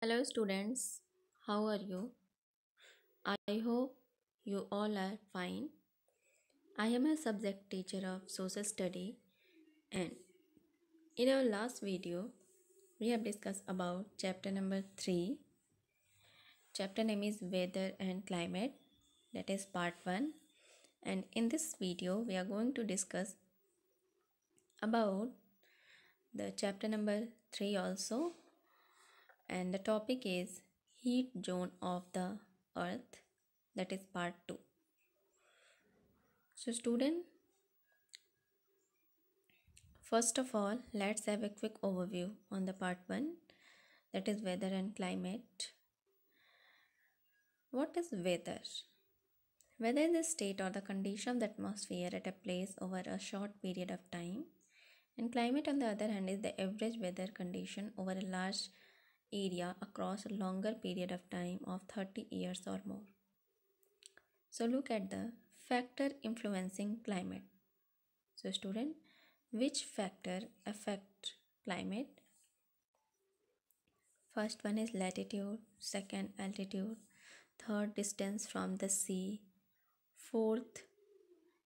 Hello, students. How are you? I hope you all are fine. I am a subject teacher of social study, and in our last video, we have discussed about chapter number 3. Chapter name is Weather and Climate, that is part 1. And in this video, we are going to discuss about the chapter number 3 also, and the topic is Heat Zone of the Earth, that is part 2. So, student, first of all, let's have a quick overview on the part 1, that is weather and climate. What is weather? Weather is the state or the condition of the atmosphere at a place over a short period of time. And climate, on the other hand, is the average weather condition over a large area across a longer period of time of 30 years or more. So look at the factor influencing climate. So student, which factor affect climate? First one is latitude, second altitude, third distance from the sea, fourth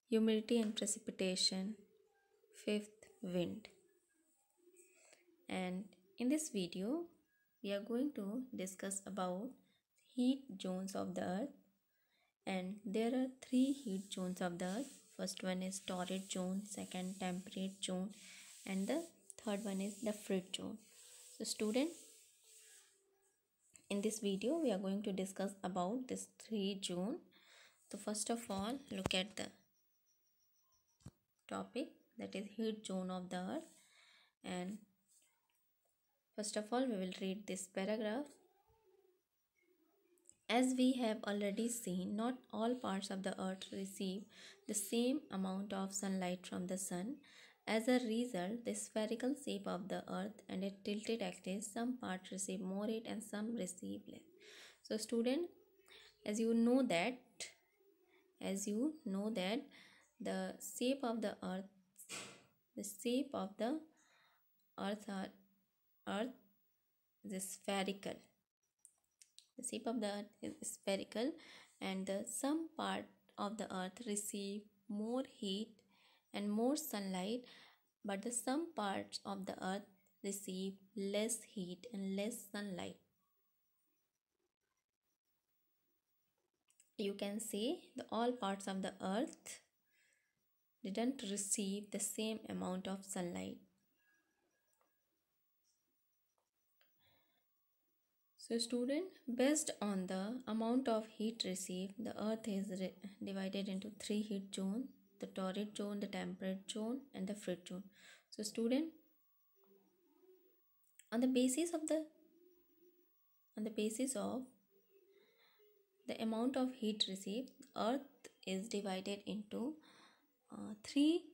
humidity and precipitation, fifth wind. And in this video we are going to discuss about heat zones of the earth, and there are three heat zones of the earth. First one is torrid zone, second temperate zone, and the third one is the frit zone. So student, in this video we are going to discuss about this three zone. So first of all, look at the topic, that is heat zone of the earth. And first of all, we will read this paragraph. As we have already seen, not all parts of the earth receive the same amount of sunlight from the sun. As a result, the spherical shape of the earth and its tilted axis, some parts receive more heat and some receive less. So student, as you know that the shape of the earth, the shape of the earth is spherical. The shape of the earth is spherical, and the some part of the earth receive more heat and more sunlight, but the some parts of the earth receive less heat and less sunlight. You can say the all parts of the earth didn't receive the same amount of sunlight. So student, based on the amount of heat received, the earth is divided into three heat zones: the torrid zone, the temperate zone, and the frit zone. So student, on the basis of the amount of heat received, earth is divided into three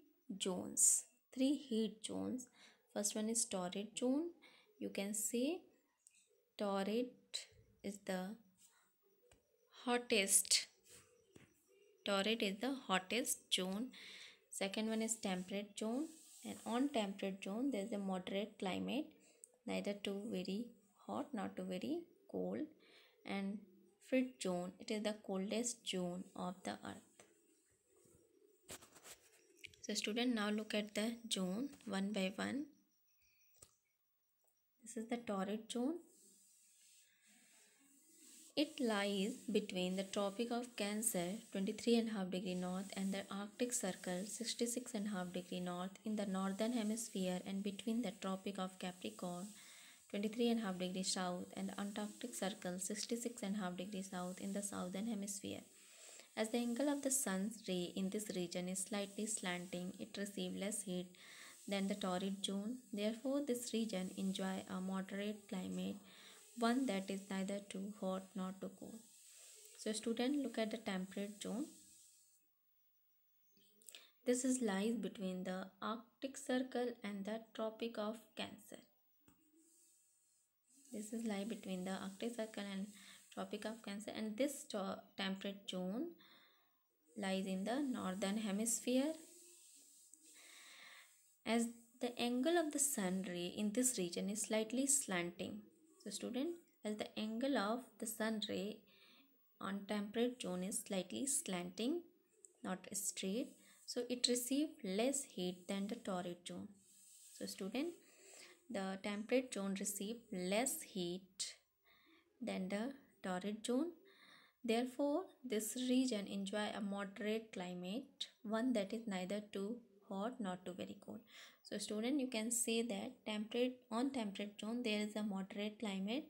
zones, three heat zones. First one is torrid zone. You can say torrid is the hottest. Torrid is the hottest zone. Second one is temperate zone, and on temperate zone there is a moderate climate, neither too very hot nor too very cold. And frit zone, it is the coldest zone of the earth. So student, now look at the zone one by one. This is the torrid zone. It lies between the Tropic of Cancer 23.5 degree north and the Arctic Circle 66.5 degree north in the northern hemisphere, and between the Tropic of Capricorn 23.5 degree south and the Antarctic Circle 66.5 degree south in the southern hemisphere. As the angle of the sun's ray in this region is slightly slanting, it receives less heat than the torrid zone. Therefore, this region enjoys a moderate climate, one that is neither too hot nor too cold. So student, look at the temperate zone. This is lies between the Arctic Circle and the Tropic of Cancer. This is lie between the Arctic Circle and Tropic of Cancer, and this temperate zone lies in the northern hemisphere. As the angle of the sun ray in this region is slightly slanting. So student, as the angle of the sun ray on temperate zone is slightly slanting, not straight, so it receives less heat than the torrid zone. So student, the temperate zone receive less heat than the torrid zone. Therefore, this region enjoy a moderate climate, one that is neither too hot nor too very cold. So student, you can say that temperate zone there is a moderate climate.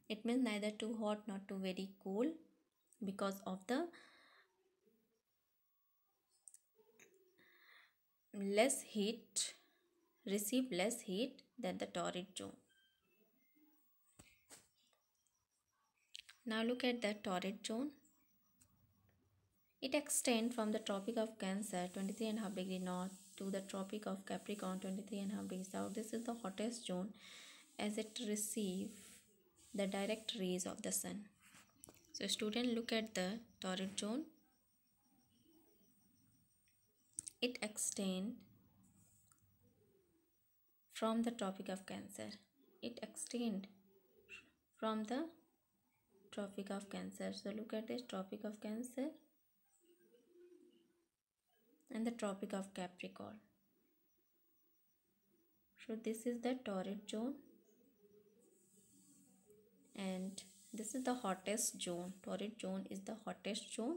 It means neither too hot nor too very cold because of the less heat, receive less heat than the torrid zone. Now look at the torrid zone. It extends from the Tropic of Cancer 23.5 degree north to the Tropic of Capricorn 23.5 degree south. This is the hottest zone as it receives the direct rays of the sun. So student, look at the torrid zone. It extends from the Tropic of Cancer. It extends from the Tropic of Cancer. So look at this Tropic of Cancer and the Tropic of Capricorn. So this is the torrid zone and this is the hottest zone. Torrid zone is the hottest zone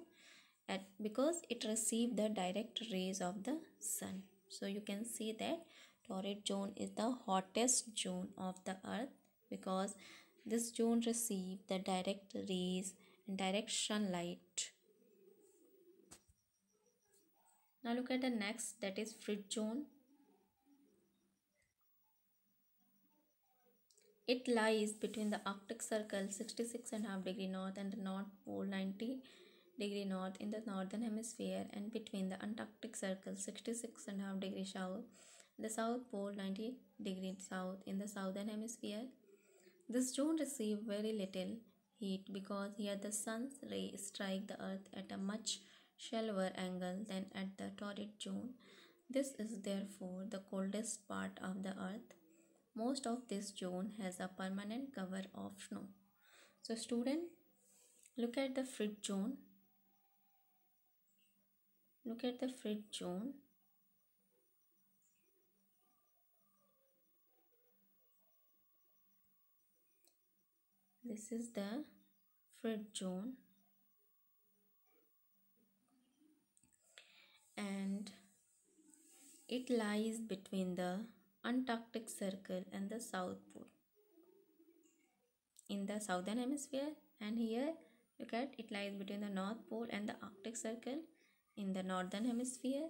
because it receives the direct rays of the sun. So you can see that torrid zone is the hottest zone of the earth because this zone receives the direct rays and direct sunlight. Now look at the next, that is fridge zone. It lies between the Arctic Circle 66.5 degree north and the North Pole 90 degree north in the northern hemisphere, and between the Antarctic Circle 66.5 degree south, the South Pole 90 degree south in the southern hemisphere. This zone receives very little heat because here the sun's rays strike the earth at a much shallower angle than at the torrid zone. This is therefore the coldest part of the earth. Most of this zone has a permanent cover of snow. So student, look at the fridge zone. Look at the fridge zone. This is the fridge zone and it lies between the Antarctic Circle and the South Pole in the southern hemisphere, and here look at it lies between the North Pole and the Arctic Circle in the northern hemisphere,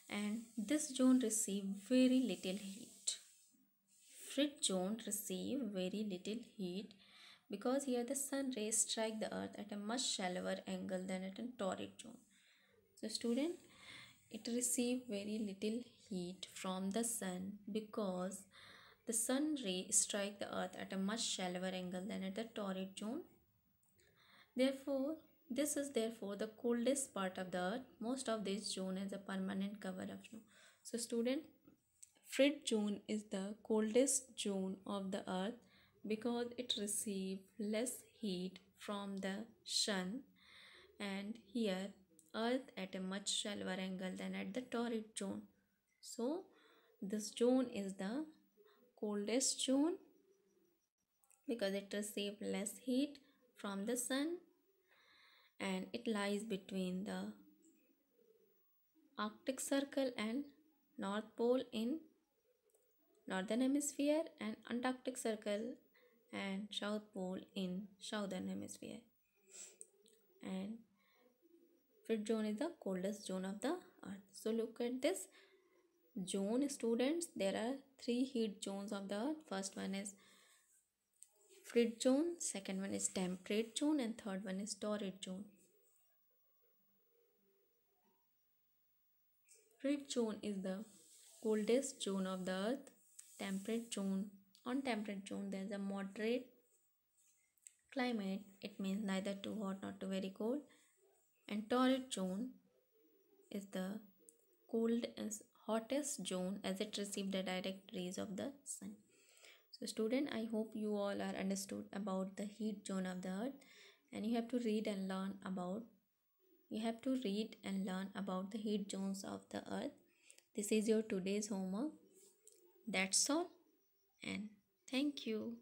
and this zone receive very little heat. Fridge zone receive very little heat because here the sun rays strike the earth at a much shallower angle than at a torrid zone. So student, it receive very little heat from the sun because the sun rays strike the earth at a much shallower angle than at the torrid zone. Therefore, this is therefore the coldest part of the earth. Most of this zone has a permanent cover of snow. So student, fridge zone is the coldest zone of the earth because it receives less heat from the sun, and here earth at a much shallower angle than at the torrid zone. So this zone is the coldest zone because it receives less heat from the sun, and it lies between the Arctic Circle and North Pole in northern hemisphere and Antarctic Circle and South Pole in southern hemisphere. And fridge zone is the coldest zone of the earth. So look at this zone, students. There are three heat zones of the earth. First one is fridge zone, second one is temperate zone, and third one is torrid zone. Fridge zone is the coldest zone of the earth. Temperate zone, on temperate zone there is a moderate climate. It means neither too hot nor too very cold. And torrid zone is the hottest zone as it receives the direct rays of the sun. So student, I hope you all are understood about the heat zone of the earth, and you have to read and learn about the heat zones of the earth. This is your today's homework. That's all, and thank you.